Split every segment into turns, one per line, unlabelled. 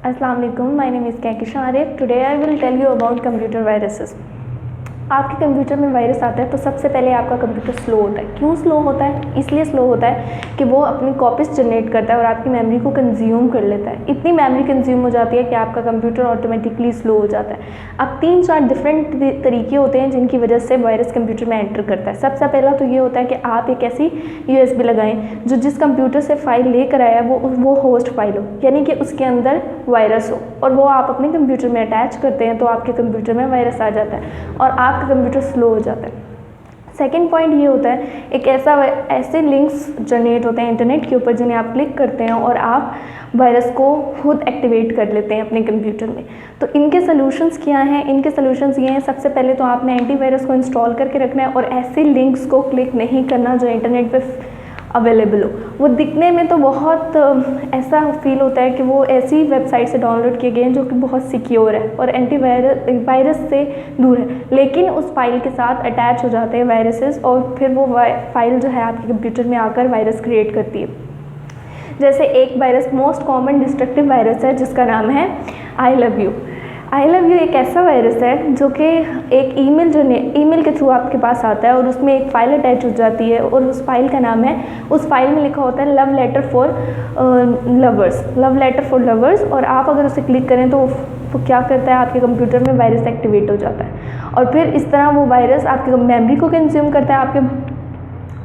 Assalamu alaikum. My name is Kaikisha Arif. Today I will tell you about computer viruses. आपके computer में virus आता है तो सबसे पहले आपका कंप्यूटर स्लो होता है। क्यों स्लो होता है? इसलिए स्लो होता है कि वो अपनी कॉपीज जनरेट करता है और आपकी मेमोरी को कंज्यूम कर लेता है। इतनी मेमोरी कंज्यूम हो जाती है कि आपका कंप्यूटर ऑटोमेटिकली स्लो हो जाता है। अब 3-4 डिफरेंट तरीके होते हैं जिनकी वजह से वायरस कंप्यूटर में एंटर करता है। सबसे पहला तो ये होता है कि आप एक ऐसी USB लगाएं जो जिस कंप्यूटर से फाइल लेकर आया वो होस्ट फाइल हो, यानी कि उसके अंदर वायरस हो, और वो आप अपने कंप्यूटर में अटैच करते हैं तो आपके कंप्यूटर में वायरस आ जाता है और आपका कंप्यूटर स्लो हो जाता है। सेकेंड पॉइंट ये होता है एक ऐसे लिंक्स जनरेट होते हैं इंटरनेट के ऊपर जिन्हें आप क्लिक करते हैं और आप वायरस को खुद एक्टिवेट कर लेते हैं अपने कंप्यूटर में। तो इनके सॉल्यूशंस क्या हैं? इनके सॉल्यूशंस ये हैं, सबसे पहले तो आपने एंटीवायरस को इंस्टॉल करके रखना है और ऐसे लिंक्स को क्लिक नहीं करना जो इंटरनेट पे अवेलेबल हो। वो दिखने में तो बहुत ऐसा फील होता है कि वो ऐसी वेबसाइट से डाउनलोड किए गए हैं जो कि बहुत सिक्योर है और वायरस से दूर है, लेकिन उस फाइल के साथ अटैच हो जाते हैं वायरसेस और फिर वो फाइल जो है आपके कंप्यूटर में आकर वायरस क्रिएट करती है। जैसे एक virus most common destructive virus है जिसका नाम है I love you. I love you एक ऐसा वायरस है जो कि एक ईमेल के थ्रू आपके पास आता है और उसमें एक फ़ाइल अटैच हो जाती है और उस फाइल का नाम है, उस फाइल में लिखा होता है लव लेटर फॉर लवर्स, और आप अगर उसे क्लिक करें तो वो क्या करता है, आपके कंप्यूटर में वायरस एक्टिवेट हो जाता है और फिर इस तरह वो वायरस आपके मेमोरी को कंज्यूम करता है। आपके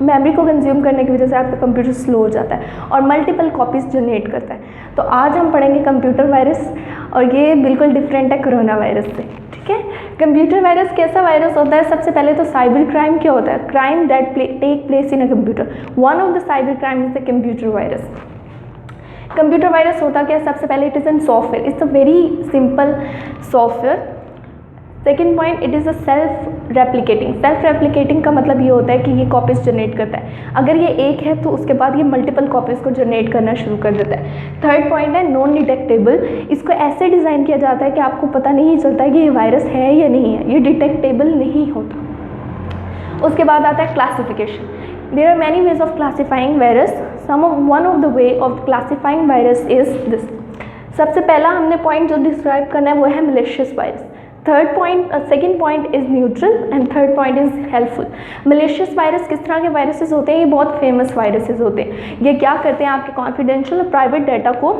मेमोरी को कंज्यूम करने की वजह से आपका कंप्यूटर स्लो हो जाता है और मल्टीपल कॉपीज़ जनरेट करता है। तो आज हम पढ़ेंगे कंप्यूटर वायरस और ये बिल्कुल डिफरेंट है कोरोना वायरस से। ठीक है, कंप्यूटर वायरस कैसा वायरस होता है? सबसे पहले तो साइबर क्राइम क्या होता है? Crime that take place in a computer. One of the cyber crime is the computer virus. Computer virus होता क्या है? सबसे पहले it is an software, it's a very simple software. Second point, it is a self replicating का मतलब ये होता है कि ये कॉपीज़ जनरेट करता है। अगर ये एक है तो उसके बाद ये मल्टीपल कॉपीज़ को जनरेट करना शुरू कर देता है। थर्ड पॉइंट है नॉन डिटेक्टेबल। इसको ऐसे डिज़ाइन किया जाता है कि आपको पता नहीं चलता है कि ये वायरस है या नहीं है, ये डिटेक्टेबल नहीं होता। उसके बाद आता है classification. There are many ways of classifying virus. One of the way of classifying virus is this. सबसे पहला हमने पॉइंट जो डिस्क्राइब करना है वो है malicious virus. Second point is neutral and third point is helpful. Malicious virus किस तरह के वायरसेस होते हैं? ये बहुत फेमस वायरसेस होते हैं। ये क्या करते हैं, आपके कॉन्फिडेंशियल और प्राइवेट डाटा को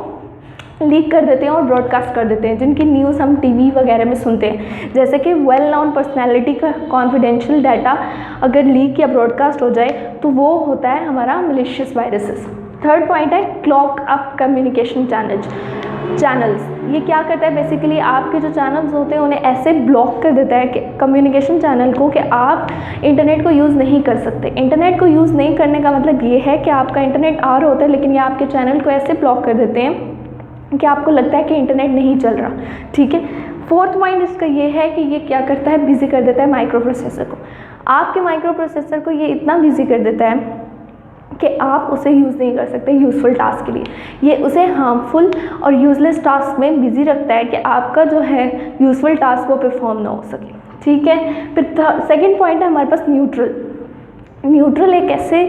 लीक कर देते हैं और ब्रॉडकास्ट कर देते हैं, जिनकी न्यूज़ हम टीवी वगैरह में सुनते हैं। जैसे कि वेल नोन पर्सनैलिटी का कॉन्फिडेंशियल डाटा अगर लीक या ब्रॉडकास्ट हो जाए तो वो होता है हमारा मलिशियस वायरसेस। थर्ड पॉइंट है क्लॉग अप कम्युनिकेशन चैनल्स। ये क्या करता है? बेसिकली आपके जो चैनल्स होते हैं उन्हें ऐसे ब्लॉक कर देता है कि कम्युनिकेशन चैनल को कि आप इंटरनेट को यूज़ नहीं कर सकते। इंटरनेट को यूज़ नहीं करने का मतलब ये है कि आपका इंटरनेट आ रहा होता है लेकिन ये आपके चैनल को ऐसे ब्लॉक कर देते हैं कि आपको लगता है कि इंटरनेट नहीं चल रहा। ठीक है, फोर्थ पॉइंट इसका ये है कि ये क्या करता है, बिजी कर देता है माइक्रो प्रोसेसर को। आपके माइक्रो प्रोसेसर को ये इतना बिजी कर देता है कि आप उसे यूज़ नहीं कर सकते यूज़फुल टास्क के लिए। ये उसे हार्मफुल और यूज़लेस टास्क में बिजी रखता है कि आपका जो है यूज़फुल टास्क वो परफॉर्म ना हो सके। ठीक है, फिर सेकंड पॉइंट है हमारे पास न्यूट्रल एक ऐसे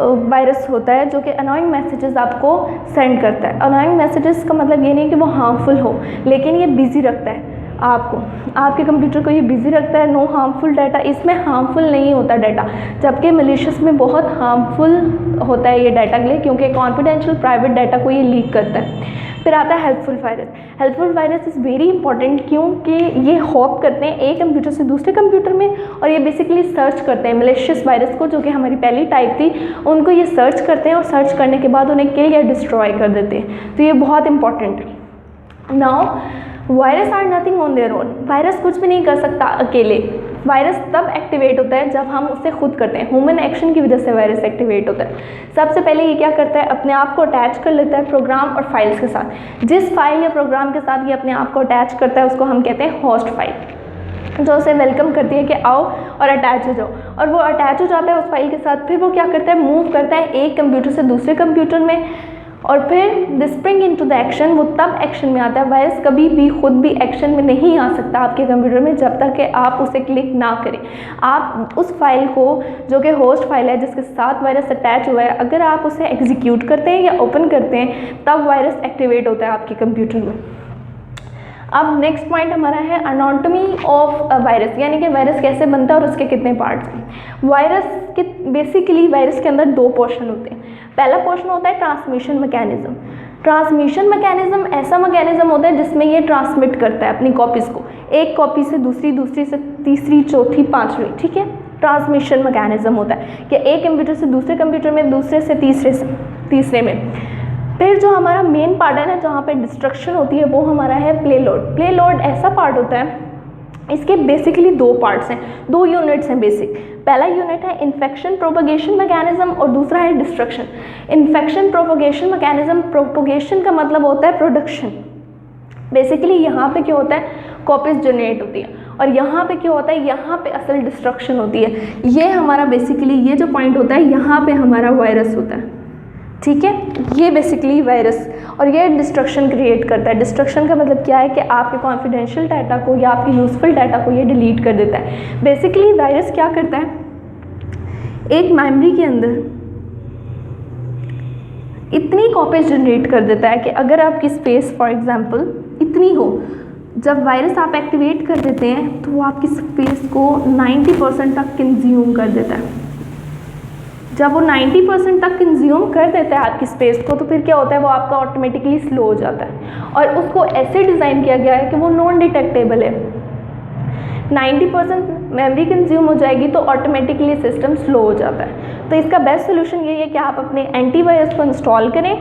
वायरस होता है जो कि अनोइंग मैसेजेस आपको सेंड करता है। अनोइंग मैसेजेस का मतलब ये नहीं कि वो हार्मफुल हो, लेकिन ये बिजी रखता है आपको, आपके कंप्यूटर को ये बिजी रखता है। नो हार्मफुल डाटा, इसमें हार्मफुल नहीं होता डाटा, जबकि मलिशियस में बहुत हार्मफुल होता है ये डाटा के लिए, क्योंकि कॉन्फिडेंशियल प्राइवेट डाटा को ये लीक करता है। फिर आता है helpful virus. Helpful virus is very important क्योंकि ये हॉप करते हैं एक कंप्यूटर से दूसरे कंप्यूटर में और ये बेसिकली सर्च करते हैं मलिशियस वायरस को, जो कि हमारी पहली टाइप थी, उनको ये सर्च करते हैं और सर्च करने के बाद उन्हें किल या डिस्ट्रॉय कर देते हैं। तो ये बहुत इंपॉर्टेंट है। Now virus are nothing on their own. Virus कुछ भी नहीं कर सकता अकेले। वायरस तब एक्टिवेट होता है जब हम उसे खुद करते हैं। ह्यूमन एक्शन की वजह से वायरस एक्टिवेट होता है। सबसे पहले ये क्या करता है, अपने आप को अटैच कर लेता है प्रोग्राम और फाइल्स के साथ। जिस फाइल या प्रोग्राम के साथ ये अपने आप को अटैच करता है उसको हम कहते हैं होस्ट फाइल, जो उसे वेलकम करती है कि आओ और अटैच हो जाओ, और वो अटैच हो जाता है उस फाइल के साथ। फिर वो क्या करता है, मूव करता है एक कंप्यूटर से दूसरे कंप्यूटर में और फिर the spring into the action, वो तब एक्शन में आता है। वायरस कभी भी खुद भी एक्शन में नहीं आ सकता आपके कंप्यूटर में जब तक कि आप उसे क्लिक ना करें। आप उस फाइल को, जो कि होस्ट फाइल है जिसके साथ वायरस अटैच हुआ है, अगर आप उसे एग्जीक्यूट करते हैं या ओपन करते हैं तब वायरस एक्टिवेट होता है आपके कंप्यूटर में। अब नेक्स्ट पॉइंट हमारा है एनाटॉमी ऑफ वायरस, यानी कि वायरस कैसे बनता है और उसके कितने पार्ट्स हैं। वायरस के बेसिकली वायरस के अंदर दो पोर्शन होते हैं। पहला पोर्शन होता है ट्रांसमिशन मैकेनिज्म। ट्रांसमिशन मैकेनिज्म ऐसा मैकेनिज्म होता है जिसमें ये ट्रांसमिट करता है अपनी कॉपीज़ को, एक कॉपी से दूसरी, दूसरी से तीसरी, चौथी, पांचवी, ठीक है। ट्रांसमिशन मैकेनिज्म होता है कि एक कंप्यूटर से दूसरे कंप्यूटर में, दूसरे से तीसरे में। फिर जो हमारा मेन पार्ट है ना, जहाँ पे डिस्ट्रक्शन होती है, वो हमारा है प्ले लोड। प्ले लोड ऐसा पार्ट होता है, इसके बेसिकली दो पार्ट्स हैं, दो यूनिट्स हैं बेसिक। पहला यूनिट है इन्फेक्शन प्रोपगेशन मैकेनिज्म और दूसरा है destruction. Infection propagation mechanism, propagation का मतलब होता है प्रोडक्शन। बेसिकली यहाँ पे क्या होता है, कॉपीज जनरेट होती है, और यहाँ पे क्या होता है, यहाँ पे असल डिस्ट्रक्शन होती है। ये हमारा बेसिकली ये जो पॉइंट होता है, यहाँ पे हमारा वायरस होता है, ठीक है। ये बेसिकली वायरस, और ये डिस्ट्रक्शन क्रिएट करता है। डिस्ट्रक्शन का मतलब क्या है कि आपके कॉन्फिडेंशियल डाटा को या आपके यूजफुल डाटा को ये डिलीट कर देता है। बेसिकली वायरस क्या करता है, एक मेमोरी के अंदर इतनी कॉपीज जनरेट कर देता है कि अगर आपकी स्पेस फॉर एग्जांपल इतनी हो, जब वायरस आप एक्टिवेट कर देते हैं तो वो आपकी स्पेस को 90% तक कंज्यूम कर देता है। जब वो 90% तक कंज्यूम कर देता है आपकी स्पेस को, तो फिर क्या होता है, वो आपका ऑटोमेटिकली स्लो हो जाता है। और उसको ऐसे डिज़ाइन किया गया है कि वो नॉन डिटेक्टेबल है। 90% मेमोरी कंज्यूम हो जाएगी तो ऑटोमेटिकली सिस्टम स्लो हो जाता है। तो इसका बेस्ट सोल्यूशन यही है कि आप अपने एंटीवायरस को इंस्टॉल करें,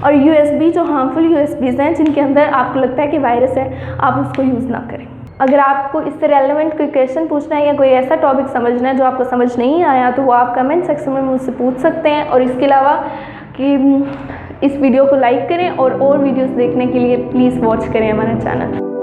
और USB जो हार्मफुल USBs हैं जिनके अंदर आपको लगता है कि वायरस है, आप उसको यूज़ ना करें। अगर आपको इससे रेलेवेंट कोई क्वेश्चन पूछना है या कोई ऐसा टॉपिक समझना है जो आपको समझ नहीं आया, तो वो आप कमेंट सेक्शन में मुझसे पूछ सकते हैं। और इसके अलावा कि इस वीडियो को लाइक करें, और वीडियोस देखने के लिए प्लीज़ वॉच करें हमारा चैनल।